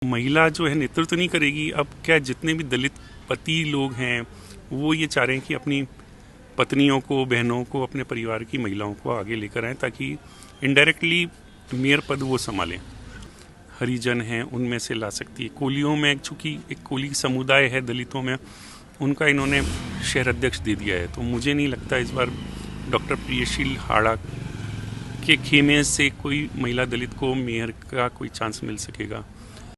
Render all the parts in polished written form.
महिला जो है नेतृत्व नहीं करेगी। अब क्या जितने भी दलित पति लोग हैं वो ये चाह रहे हैं कि अपनी पत्नियों को, बहनों को, अपने परिवार की महिलाओं को आगे लेकर आएं ताकि इनडायरेक्टली मेयर पद वो संभालें। हरिजन हैं उनमें से ला सकती है। कोलियों में चूँकि एक कोली समुदाय है दलितों में, उनका इन्होंने शहर अध्यक्ष दे दिया है। तो मुझे नहीं लगता इस बार डॉक्टर प्रियशील हाड़ा के खेमे से कोई महिला दलित को मेयर का कोई चांस मिल सकेगा।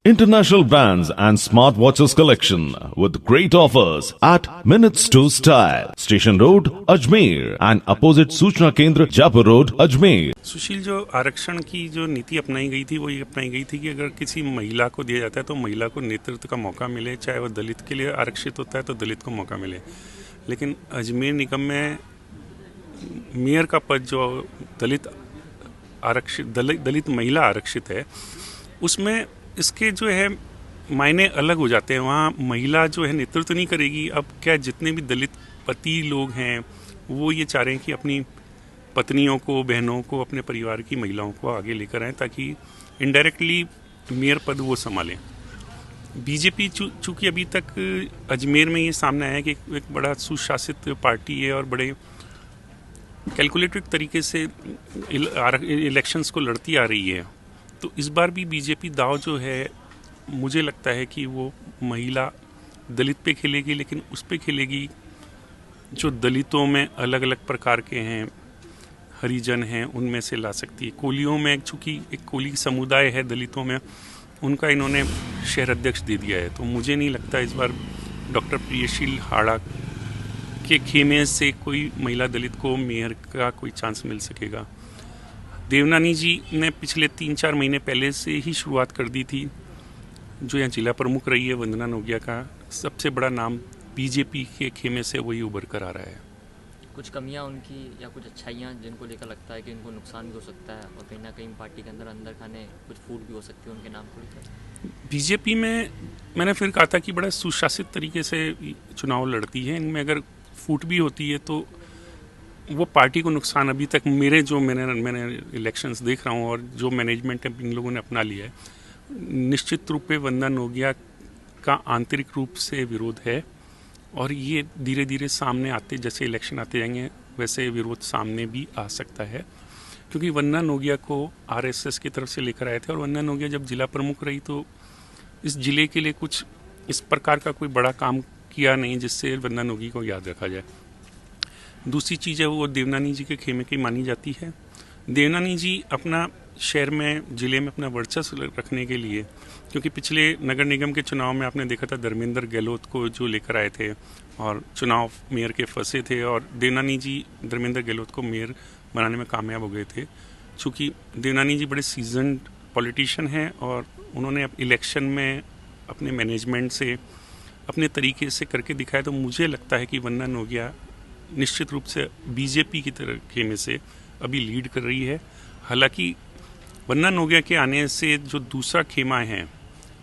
International brands and smartwatches collection with great offers at Minutes to Style, Station Road, Ajmer and opposite Suchna Kendra, Jaipur Road, Ajmer. सुशील, जो आरक्षण की जो नीति अपनाई गई थी वो ये अपनाई गई थी कि अगर किसी महिला को दिया जाता है तो महिला को नेतृत्व का मौका मिले, चाहे वो दलित के लिए आरक्षित होता है तो दलित को मौका मिले। लेकिन अजमेर निगम में मेयर का पद जो दलित महिला आरक्षित है उसमें इसके जो है मायने अलग हो जाते हैं। वहाँ महिला जो है नेतृत्व नहीं करेगी। अब क्या जितने भी दलित पति लोग हैं वो ये चाह रहे हैं कि अपनी पत्नियों को, बहनों को, अपने परिवार की महिलाओं को आगे लेकर आएं ताकि इनडायरेक्टली मेयर पद वो संभालें। बीजेपी चूँकि अभी तक अजमेर में ये सामने आया है कि एक बड़ा सुशासित पार्टी है और बड़े कैलकुलेटेड तरीके से इलेक्शंस को लड़ती आ रही है, तो इस बार भी बीजेपी दाव जो है मुझे लगता है कि वो महिला दलित पे खेलेगी, लेकिन उस पे खेलेगी जो दलितों में अलग अलग प्रकार के हैं, हरिजन हैं उनमें से ला सकती है। कोलियों में चूँकि एक कोली समुदाय है दलितों में, उनका इन्होंने शहर अध्यक्ष दे दिया है। तो मुझे नहीं लगता इस बार डॉक्टर प्रियशील हाड़ा के खेमे से कोई महिला दलित को मेयर का कोई चांस मिल सकेगा। देवनानी जी ने पिछले 3-4 महीने पहले से ही शुरुआत कर दी थी। जो यहाँ जिला प्रमुख रही है वंदना नोगिया का सबसे बड़ा नाम बीजेपी के खेमे से वही उभर कर आ रहा है। कुछ कमियां उनकी या कुछ अच्छाइयां जिनको लेकर लगता है कि इनको नुकसान भी हो सकता है और कहीं ना कहीं पार्टी के अंदर खाने कुछ फूट भी हो सकती है उनके नाम को लेकर। बीजेपी में मैंने फिर कहा था कि बड़ा सुशासित तरीके से चुनाव लड़ती है। इनमें अगर फूट भी होती है तो वो पार्टी को नुकसान अभी तक मैंने इलेक्शंस देख रहा हूँ और जो मैनेजमेंट इन लोगों ने अपना लिया है, निश्चित रूप पे वंदना नोगिया का आंतरिक रूप से विरोध है और ये धीरे धीरे सामने आते जैसे इलेक्शन आते जाएंगे वैसे विरोध सामने भी आ सकता है। क्योंकि वंदना नोगिया को आरएसएस की तरफ से लेकर आए थे और वंदना नोगिया जब जिला प्रमुख रही तो इस जिले के लिए कुछ इस प्रकार का कोई बड़ा काम किया नहीं जिससे वंदना नोगिया को याद रखा जाए। दूसरी चीज़ है वो देवनानी जी के खेमे की मानी जाती है। देवनानी जी अपना शहर में, जिले में अपना वर्चस्व रखने के लिए, क्योंकि पिछले नगर निगम के चुनाव में आपने देखा था धर्मेंद्र गहलोत को जो लेकर आए थे और चुनाव मेयर के फंसे थे और देवनानी जी धर्मेंद्र गहलोत को मेयर बनाने में कामयाब हो गए थे। चूँकि देवनानी जी बड़े सीजन्ड पॉलिटिशियन हैं और उन्होंने इलेक्शन में अपने मैनेजमेंट से, अपने तरीके से करके दिखाया, तो मुझे लगता है कि वंदना नोगिया निश्चित रूप से बीजेपी की तरह खेमे से अभी लीड कर रही है। हालांकि वंदना नोगिया के आने से जो दूसरा खेमा है,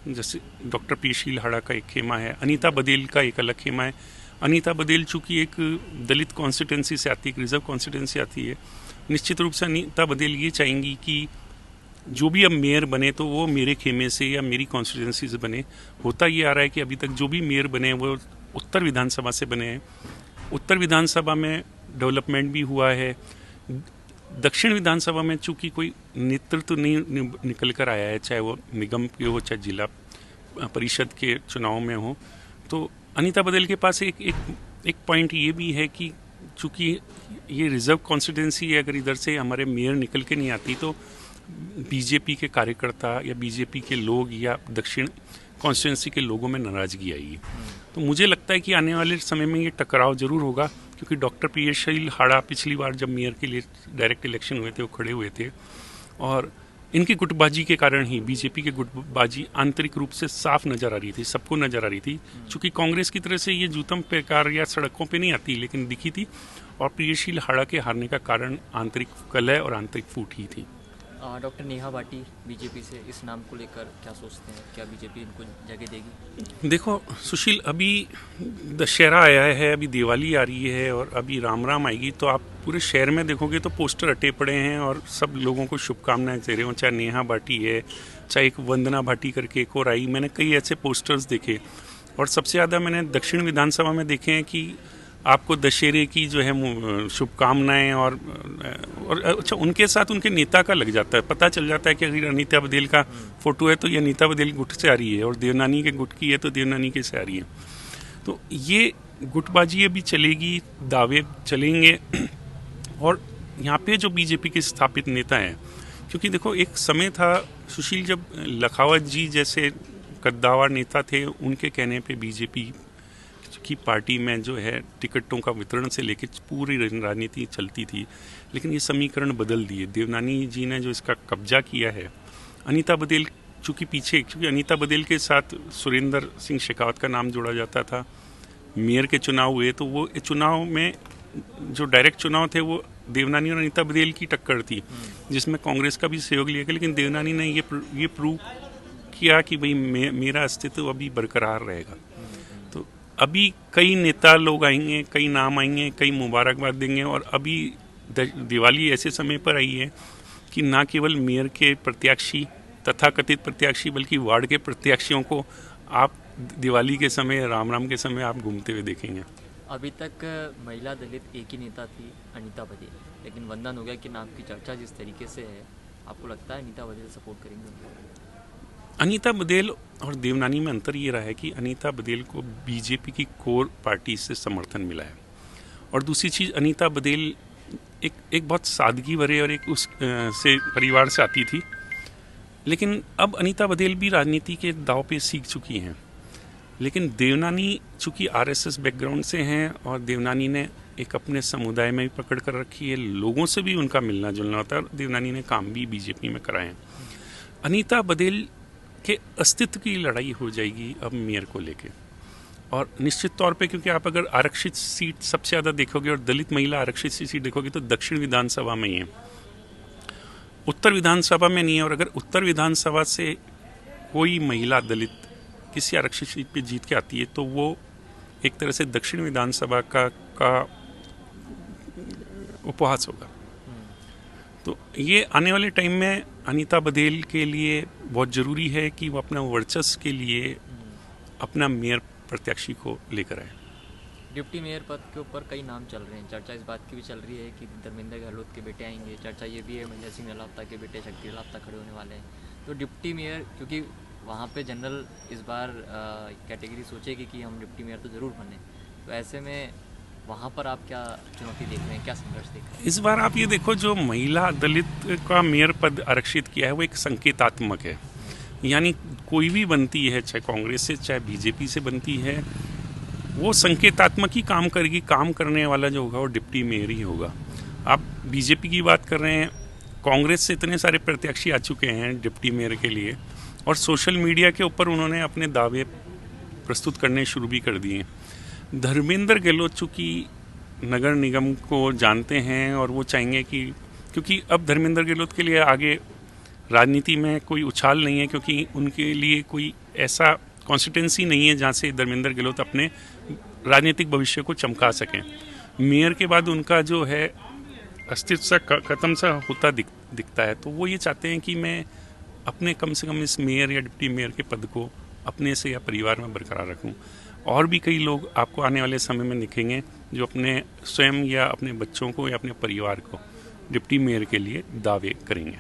जैसे डॉक्टर प्रियशील हाड़ा का एक खेमा है, अनीता बदेल का एक अलग खेमा है। अनीता बदेल चूँकि एक दलित कॉन्स्टिट्यूंसी से आती है, एक रिजर्व कॉन्स्टिट्यूंसी आती है, निश्चित रूप से अनीता बदेल ये चाहेंगी कि जो भी अब मेयर बने तो वो मेरे खेमे से या मेरी कॉन्स्टिट्यूंसी से बने। होता ये आ रहा है कि अभी तक जो भी मेयर बने वो उत्तर विधानसभा से बने हैं। उत्तर विधानसभा में डेवलपमेंट भी हुआ है। दक्षिण विधानसभा में चूंकि कोई नेतृत्व नहीं निकल कर आया है, चाहे वो निगम के हो चाहे जिला परिषद के चुनाव में हो, तो अनीता बदेल के पास एक पॉइंट ये भी है कि चूंकि ये रिजर्व कॉन्स्टिट्यूंसी है, अगर इधर से हमारे मेयर निकल के नहीं आती तो बीजेपी के कार्यकर्ता या बीजेपी के लोग या दक्षिण कॉन्स्टिट्यूंसी के लोगों में नाराजगी आएगी। तो मुझे लगता है कि आने वाले समय में ये टकराव जरूर होगा, क्योंकि डॉक्टर प्रियशील हाड़ा पिछली बार जब मेयर के लिए डायरेक्ट इलेक्शन हुए थे वो खड़े हुए थे और इनकी गुटबाजी के कारण ही, बीजेपी की गुटबाजी आंतरिक रूप से साफ नजर आ रही थी, सबको नजर आ रही थी। चूंकि कांग्रेस की तरह से ये जूतम प्रकार या सड़कों पे नहीं आती, लेकिन दिखी थी और प्रियशील हाड़ा के हारने का कारण आंतरिक कलह और आंतरिक फूट ही थी। डॉक्टर नेहा भाटी बीजेपी से, इस नाम को लेकर क्या सोचते हैं? क्या बीजेपी इनको जगह देगी? देखो सुशील, अभी दशहरा आया है, अभी दिवाली आ रही है और अभी राम आएगी, तो आप पूरे शहर में देखोगे तो पोस्टर अटे पड़े हैं और सब लोगों को शुभकामनाएं दे रहे हो। चाहे नेहा भाटी है, चाहे एक वंदना भाटी करके एक और आई, मैंने कई ऐसे पोस्टर्स देखे और सबसे ज़्यादा मैंने दक्षिण विधानसभा में देखे हैं कि आपको दशहरे की जो है शुभकामनाएं और अच्छा उनके साथ उनके नेता का लग जाता है, पता चल जाता है कि अगर अनीता बदेल का फोटो है तो ये अनीता बदेल गुट से आ रही है और देवनानी के गुट की है तो देवनानी के से आ रही है। तो ये गुटबाजी अभी चलेगी, दावे चलेंगे। और यहाँ पे जो बीजेपी के स्थापित नेता हैं, क्योंकि देखो एक समय था सुशील जब लखावत जी जैसे कद्दावर नेता थे, उनके कहने पे बीजेपी की पार्टी में जो है टिकटों का वितरण से लेकर पूरी राजनीति चलती थी। लेकिन ये समीकरण बदल दिए, देवनानी जी ने जो इसका कब्जा किया है। अनीता बदेल क्योंकि अनीता बदेल के साथ सुरेंद्र सिंह शेखावत का नाम जोड़ा जाता था, मेयर के चुनाव हुए तो वो चुनाव में जो डायरेक्ट चुनाव थे वो देवनानी और अनीता बदेल की टक्कर थी, जिसमें कांग्रेस का भी सहयोग लिया गया। लेकिन देवनानी ने ये प्रूव किया कि भाई मेरा अस्तित्व अभी बरकरार रहेगा। तो अभी कई नेता लोग आएंगे, कई नाम आएंगे, कई मुबारकबाद देंगे। और अभी दिवाली ऐसे समय पर आई है कि ना केवल मेयर के प्रत्याशी तथाकथित प्रत्याशी बल्कि वार्ड के प्रत्याशियों को आप दिवाली के समय, राम के समय आप घूमते हुए देखेंगे। अभी तक महिला दलित एक ही नेता थी, अनीता बदेल, लेकिन वंदन हो गया कि नाम की चर्चा जिस तरीके से है, आपको लगता है अनीता बदेल सपोर्ट करेंगे? अनीता बदेल और देवनानी में अंतर ये रहा है कि अनीता बदेल को बीजेपी की कोर पार्टी से समर्थन मिला है। और दूसरी चीज़, अनीता बदेल एक बहुत सादगी भरे और एक उस से परिवार से आती थी। लेकिन अब अनीता बदेल भी राजनीति के दाव पे सीख चुकी हैं। लेकिन देवनानी चूँकि आरएसएस बैकग्राउंड से हैं और देवनानी ने एक अपने समुदाय में भी पकड़ कर रखी है, लोगों से भी उनका मिलना जुलना होता है और देवनानी ने काम भी बीजेपी में कराए हैं। अनीता बदेल के अस्तित्व की लड़ाई हो जाएगी अब मेयर को लेके। और निश्चित तौर पे क्योंकि आप अगर आरक्षित सीट सबसे ज़्यादा देखोगे और दलित महिला आरक्षित सीट देखोगे तो दक्षिण विधानसभा में ही है, उत्तर विधानसभा में नहीं है। और अगर उत्तर विधानसभा से कोई महिला दलित किसी आरक्षित सीट पे जीत के आती है तो वो एक तरह से दक्षिण विधानसभा का उपहास होगा। तो ये आने वाले टाइम में अनीता बदेल के लिए बहुत ज़रूरी है कि वो अपना वर्चस्व के लिए अपना मेयर प्रत्याशी को लेकर आए। डिप्टी मेयर पद के ऊपर कई नाम चल रहे हैं, चर्चा इस बात की भी चल रही है कि धर्मेंद्र गहलोत के बेटे आएंगे, चर्चा ये भी है महेंद्र सिंह लापता के बेटे शक्ति लापता खड़े होने वाले हैं। तो डिप्टी मेयर, क्योंकि वहाँ पे जनरल इस बार कैटेगरी सोचेगी कि हम डिप्टी मेयर तो ज़रूर बने, तो ऐसे में वहाँ पर आप क्या चुनौती देख रहे हैं, क्या संघर्ष देख रहे हैं? इस बार आप ये देखो, जो महिला दलित का मेयर पद आरक्षित किया है वो एक संकेतात्मक है। यानी कोई भी बनती है, चाहे कांग्रेस से चाहे बीजेपी से बनती है, वो संकेतात्मक ही काम करेगी। काम करने वाला जो होगा वो डिप्टी मेयर ही होगा। आप बीजेपी की बात कर रहे हैं, कांग्रेस से इतने सारे प्रत्याशी आ चुके हैं डिप्टी मेयर के लिए और सोशल मीडिया के ऊपर उन्होंने अपने दावे प्रस्तुत करने शुरू भी कर दिए। धर्मेंद्र गहलोत चूँकि नगर निगम को जानते हैं और वो चाहेंगे कि, क्योंकि अब धर्मेंद्र गहलोत के लिए आगे राजनीति में कोई उछाल नहीं है, क्योंकि उनके लिए कोई ऐसा कॉन्स्टिट्यूंसी नहीं है जहाँ से धर्मेंद्र गहलोत अपने राजनीतिक भविष्य को चमका सकें। मेयर के बाद उनका जो है अस्तित्व सा खत्म सा होता दिखता है। तो वो ये चाहते हैं कि मैं अपने कम से कम इस मेयर या डिप्टी मेयर के पद को अपने से या परिवार में बरकरार रखूं। और भी कई लोग आपको आने वाले समय में दिखेंगे जो अपने स्वयं या अपने बच्चों को या अपने परिवार को डिप्टी मेयर के लिए दावे करेंगे।